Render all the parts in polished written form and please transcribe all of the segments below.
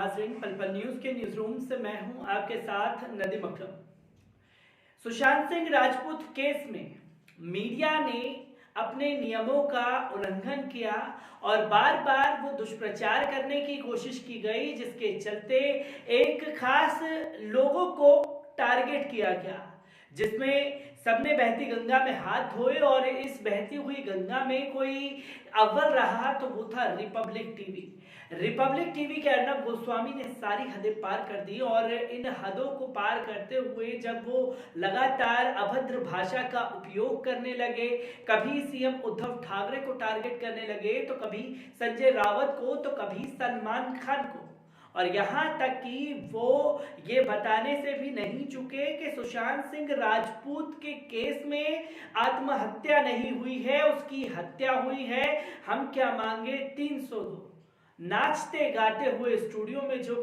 नाजरीन, पल पल न्यूज के न्यूज रूम से मैं हूं आपके साथ नदीम अकरम। सुशांत सिंह राजपूत केस में मीडिया ने अपने नियमों का उल्लंघन किया और बार बार वो दुष्प्रचार करने की कोशिश की गई, जिसके चलते एक खास लोगों को टारगेट किया गया, जिसमें सबने बहती गंगा में हाथ धोए और इस बहती हुई गंगा में कोई अव्वल रहा तो वो था रिपब्लिक टीवी। रिपब्लिक टीवी के अर्नब गोस्वामी ने सारी हदें पार कर दी और इन हदों को पार करते हुए जब वो लगातार अभद्र भाषा का उपयोग करने लगे, कभी सीएम उद्धव ठाकरे को टारगेट करने लगे, तो कभी संजय रावत को, तो कभी सलमान खान को, और यहां तक कि वो ये बताने से भी नहीं चुके कि सुशांत सिंह राजपूत के केस में आत्महत्या नहीं हुई है, उसकी हत्या हुई है। हम क्या मांगे 302। नाचते गाते हुए स्टूडियो में जो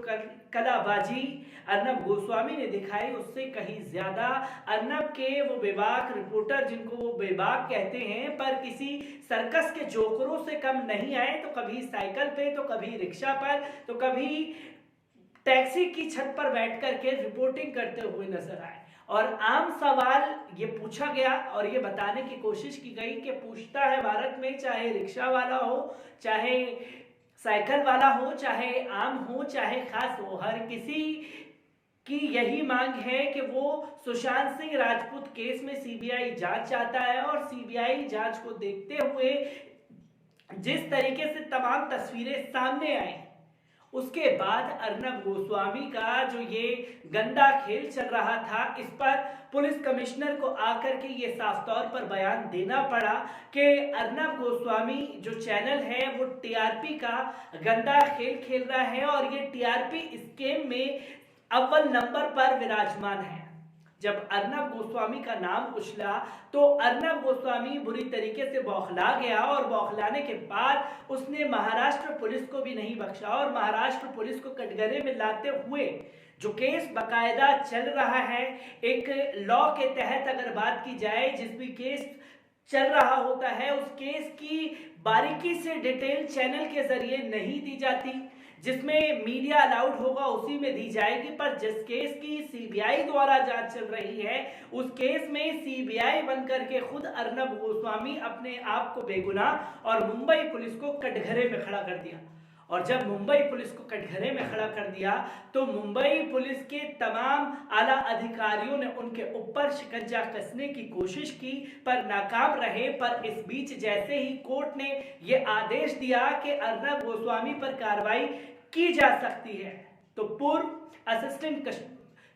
कलाबाजी अर्नब गोस्वामी ने दिखाई, उससे कहीं ज्यादा अर्नब के वो बेबाक रिपोर्टर, जिनको वो बेबाक कहते हैं, पर किसी सर्कस के जोकरों से कम नहीं आए। तो कभी साइकिल पे, तो कभी रिक्शा पर, तो कभी टैक्सी की छत पर बैठ करके रिपोर्टिंग करते हुए नजर आए। और आम सवाल ये पूछा गया और ये बताने की कोशिश की गई कि पूछता है भारत में, चाहे रिक्शा वाला हो, चाहे साइकिल वाला हो, चाहे आम हो, चाहे खास हो, हर किसी की यही मांग है कि वो सुशांत सिंह राजपूत केस में सीबीआई जांच चाहता है। और सीबीआई जांच को देखते हुए जिस तरीके से तमाम तस्वीरें सामने आई, उसके बाद अर्नब गोस्वामी का जो ये गंदा खेल चल रहा था, इस पर पुलिस कमिश्नर को आकर के ये साफ तौर पर बयान देना पड़ा कि अर्नब गोस्वामी जो चैनल है वो टीआरपी का गंदा खेल खेल रहा है और ये टीआरपी स्कीम में अव्वल नंबर पर विराजमान है। जब अर्नब गोस्वामी का नाम उछला तो अर्नब गोस्वामी बुरी तरीके से बौखला गया और बौखलाने के बाद उसने महाराष्ट्र पुलिस को भी नहीं बख्शा और महाराष्ट्र पुलिस को कटघरे में लाते हुए जो केस बकायदा चल रहा है, एक लॉ के तहत अगर बात की जाए, जिस भी केस चल रहा होता है उस केस की बारीकी से डिटेल चैनल के जरिए नहीं दी जाती, जिसमें मीडिया अलाउड होगा उसी में दी जाएगी। पर जिस केस की सीबीआई द्वारा जांच चल रही है, उस केस में सीबीआई बनकर के खुद अर्नब गोस्वामी अपने आप को बेगुनाह और मुंबई पुलिस को कटघरे में खड़ा कर दिया। और जब मुंबई पुलिस को कटघरे में खड़ा कर दिया तो मुंबई पुलिस के तमाम आला अधिकारियों ने उनके ऊपर शिकंजा कसने की कोशिश की, पर नाकाम रहे। पर इस बीच जैसे ही कोर्ट ने यह आदेश दिया कि अर्नब गोस्वामी पर कार्रवाई की जा सकती है, तो पूर्व असिस्टेंट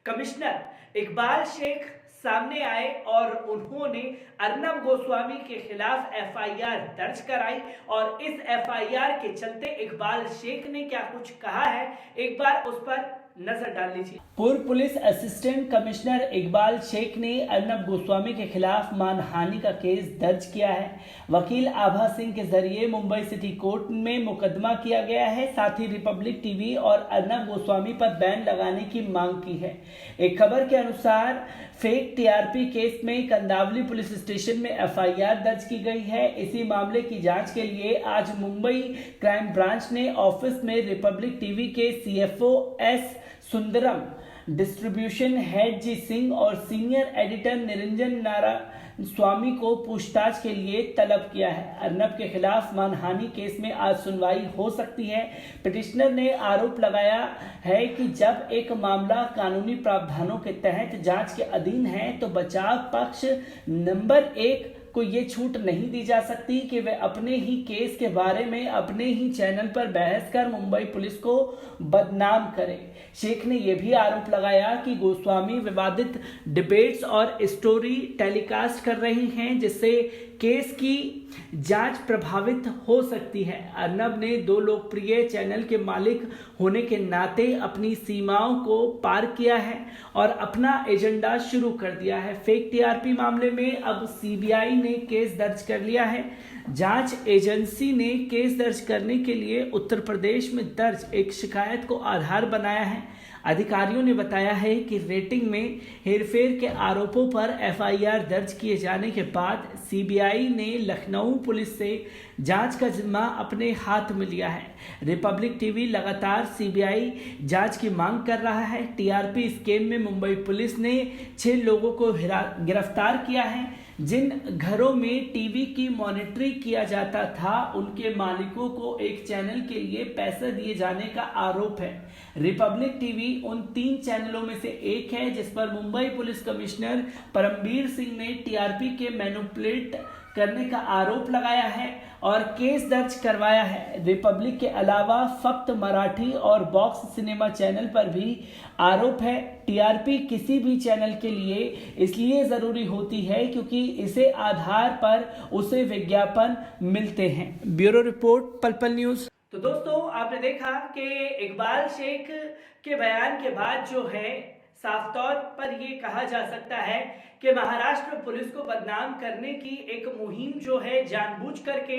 कमिश्नर इकबाल शेख सामने आए और उन्होंने अर्नब गोस्वामी के खिलाफ एफआईआर दर्ज कराई। और इस एफआईआर के चलते इकबाल शेख ने क्या कुछ कहा है, एक बार उस पर नजर डाल लीजिए। पूर्व police assistant commissioner Iqbal Shaikh ने अर्नब गोस्वामी के खिलाफ मानहानि का केस दर्ज किया है। वकील आभा सिंह के जरिए मुंबई सिटी कोर्ट में मुकदमा किया गया है। साथ ही रिपब्लिक टीवी और अर्नब गोस्वामी पर बैन लगाने की मांग की है। एक खबर के अनुसार फेक टीआरपी केस में कंदावली पुलिस स्टेशन में एफआईआर दर्ज की गई है। इसी मामले की जांच के लिए आज मुंबई क्राइम ब्रांच ने ऑफिस में रिपब्लिक टीवी के CFO S Sundaram, distribution head G Singh और सीनियर एडिटर निरंजन नारायण स्वामी को पूछताछ के लिए तलब किया है। अर्नब के खिलाफ मानहानि केस में आज सुनवाई हो सकती है। पिटिशनर ने आरोप लगाया है कि जब एक मामला कानूनी प्रावधानों के तहत जांच के अधीन है तो बचाव पक्ष नंबर 1 को ये छूट नहीं दी जा सकती कि वे अपने ही केस के बारे में अपने ही चैनल पर बहस कर मुंबई पुलिस को बदनाम करे। शेख ने यह भी आरोप लगाया कि गोस्वामी विवादित डिबेट्स और स्टोरी टेलीकास्ट कर रही हैं, जिससे केस की जांच प्रभावित हो सकती है। अर्नब ने 2 लोकप्रिय चैनल के मालिक होने के नाते अपनी सीमाओं को पार किया है और अपना एजेंडा शुरू कर दिया है। फेक टीआरपी मामले में अब सीबीआई ने केस दर्ज कर लिया है। जांच एजेंसी ने केस दर्ज करने के लिए उत्तर प्रदेश में दर्ज एक शिकायत को आधार बनाया है। अधिकारियों ने बताया है कि रेटिंग में हेरफेर के आरोपों पर एफआईआर दर्ज किए जाने के बाद सीबीआई ने लखनऊ पुलिस से जांच का जिम्मा अपने हाथ में लिया है। रिपब्लिक टीवी लगातार सीबीआई जांच की मांग कर रहा है। टीआरपी स्कैम में मुंबई पुलिस ने 6 लोगों को गिरफ्तार किया है। जिन घरों में टीवी की मॉनिटरिंग किया जाता था उनके मालिकों को एक चैनल के लिए पैसे दिए जाने का आरोप है। रिपब्लिक टीवी उन 3 चैनलों में से एक है जिस पर मुंबई पुलिस कमिश्नर परमबीर सिंह ने टीआरपी के मैनिपुलेट करने का आरोप लगाया है और केस दर्ज करवाया है। रिपब्लिक के अलावा फक्त मराठी और बॉक्स सिनेमा चैनल पर भी आरोप है। टीआरपी किसी भी चैनल के लिए इसलिए जरूरी होती है क्योंकि इसे आधार पर उसे विज्ञापन मिलते हैं। ब्यूरो रिपोर्ट, पल पल न्यूज। तो दोस्तों, आपने देखा कि इकबाल शेख के बयान के बाद जो है साफ तौर पर ये कहा जा सकता है कि महाराष्ट्र पुलिस को बदनाम करने की एक मुहिम जो है जानबूझ करके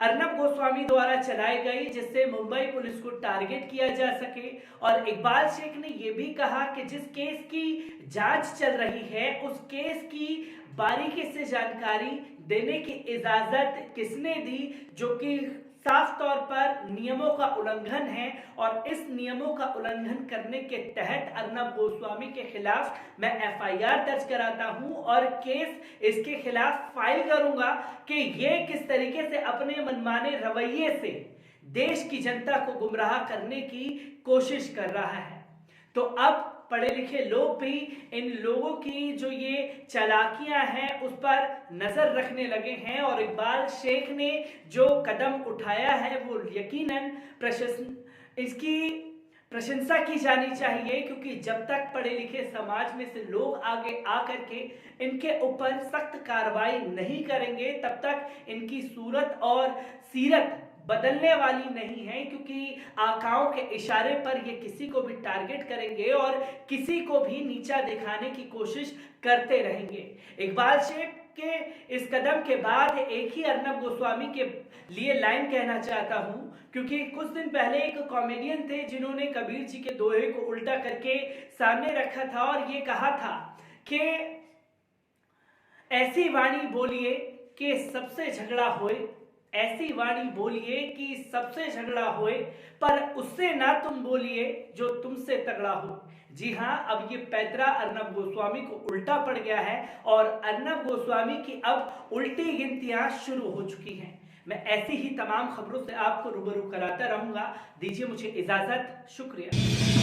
अर्नब गोस्वामी द्वारा चलाई गई, जिससे मुंबई पुलिस को टारगेट किया जा सके। और इकबाल शेख ने यह भी कहा कि जिस केस की जांच चल रही है उस केस की बारीकी से जानकारी देने की इजाजत किसने दी, जो कि साफ तौर पर नियमों का उल्लंघन है। और इस नियमों का उल्लंघन करने के तहत अर्नब गोस्वामी के खिलाफ मैं एफआईआर दर्ज कराता हूं और केस इसके खिलाफ फाइल करूंगा कि ये किस तरीके से अपने मनमाने रवैये से देश की जनता को गुमराह करने की कोशिश कर रहा है। तो अब पढ़े लिखे लोग भी इन लोगों की जो ये चालाकियां हैं उस पर नजर रखने लगे हैं और इकबाल शेख ने जो कदम उठाया है वो यकीनन इसकी प्रशंसा की जानी चाहिए, क्योंकि जब तक पढ़े लिखे समाज में से लोग आगे आकर के इनके ऊपर सख्त कार्रवाई नहीं करेंगे तब तक इनकी सूरत और सीरत बदलने वाली नहीं है। क्योंकि आकाओं के इशारे पर ये किसी को भी टारगेट करेंगे और किसी को भी नीचा दिखाने की कोशिश करते रहेंगे। इकबाल शेख के इस कदम के बाद एक ही अर्नब गोस्वामी के लिए लाइन कहना चाहता हूं, क्योंकि कुछ दिन पहले एक कॉमेडियन थे जिन्होंने कबीर जी के दोहे को उल्टा करके सामने रखा था और ये कहा था कि ऐसी वाणी बोलिए कि सबसे झगड़ा होए, ऐसी वाणी बोलिए कि सबसे झगड़ा होए, पर उससे ना तुम बोलिए जो तुमसे तगड़ा हो। जी हां, अब ये पैतरा अर्नब गोस्वामी को उल्टा पड़ गया है और अर्नब गोस्वामी की अब उल्टी गिनतियां शुरू हो चुकी हैं। मैं ऐसी ही तमाम खबरों से आपको रूबरू कराता रहूंगा। दीजिए मुझे इजाजत, शुक्रिया।